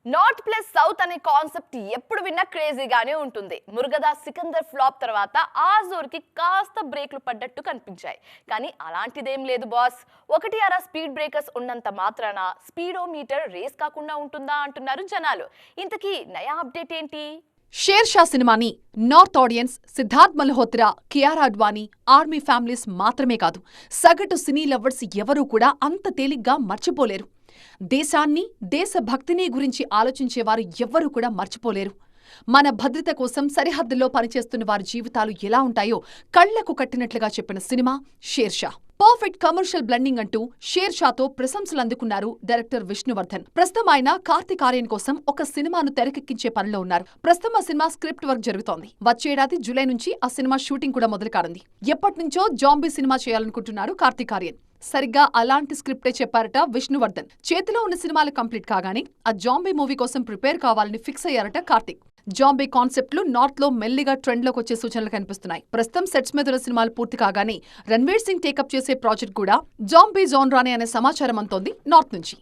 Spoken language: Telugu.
నార్త్ ప్లస్ సౌత్ అనే కాన్సెప్ట్ ఎప్పుడు విన్నా క్రేజీగానే ఉంటుంది. మురుగదాస్ సికందర్ ఫ్లాప్ తర్వాత ఆజూర్కి కాస్త బ్రేక్లు పడ్డట్టు కనిపించాయి. కానీ అలాంటిదేం లేదు బాస్. ఒకటి అర స్పీడ్ బ్రేకర్స్ ఉన్నంత మాత్రాన స్పీడోమీటర్ రేస్ కాకుండా ఉంటుందా అంటున్నారు జనాలు. ఇంతకీ నయా అప్డేట్ ఏంటి? షేర్ షా సినిమాని north audience Siddharth Malhotra, Kiara Advani, army families మాత్రమే కాదు, సగటు సినీ లవర్స్ ఎవరూ కూడా అంత తేలిగ్గా మర్చిపోలేరు. దేశాన్ని, దేశభక్తిని గురించి ఆలోచించేవారు ఎవ్వరూ కూడా మర్చిపోలేరు. మన భద్రత కోసం సరిహద్దుల్లో పనిచేస్తున్న వారి జీవితాలు ఎలా ఉంటాయో కళ్లకు కట్టినట్లుగా చెప్పిన cinema share Shah. Perfect commercial blending అంటూ షేర్ షాతో ప్రశంసలు అందుకున్నారు డైరెక్టర్ విష్ణువర్ధన్. ప్రస్తుతం ఆయన కార్తీక్ ఆర్యన్ కోసం ఒక సినిమాను తెరకెక్కించే పనిలో ఉన్నారు. ప్రస్తుతం ఆ సినిమా స్క్రిప్ట్ వర్క్ జరుగుతోంది. వచ్చే ఏడాది జూలై నుంచి ఆ సినిమా షూటింగ్ కూడా మొదలు కానుంది. ఎప్పటినుంచో జాంబీ సినిమా చేయాలనుకుంటున్నారు కార్తీక్ ఆర్యన్. సరిగ్గా అలాంటి స్క్రిప్టే చెప్పారట విష్ణువర్ధన్. చేతిలో ఉన్న సినిమాలు కంప్లీట్ కాగానే ఆ జాంబీ మూవీ కోసం ప్రిపేర్ కావాలని ఫిక్స్ అయ్యారట కార్తీక్. జాంబీ కాన్సెప్ట్లు నార్త్ లో మెల్లిగా ట్రెండ్ లోకి వచ్చే సూచనలు కనిపిస్తున్నాయి. ప్రస్తుతం సెట్స్ మీద ఉన్న సినిమాలు పూర్తి కాగానే రణ్వీర్ సింగ్ టేకప్ చేసే ప్రాజెక్ట్ కూడా జాంబీ జోన్రానే అనే సమాచారం అంతోంది నార్త్ నుంచి.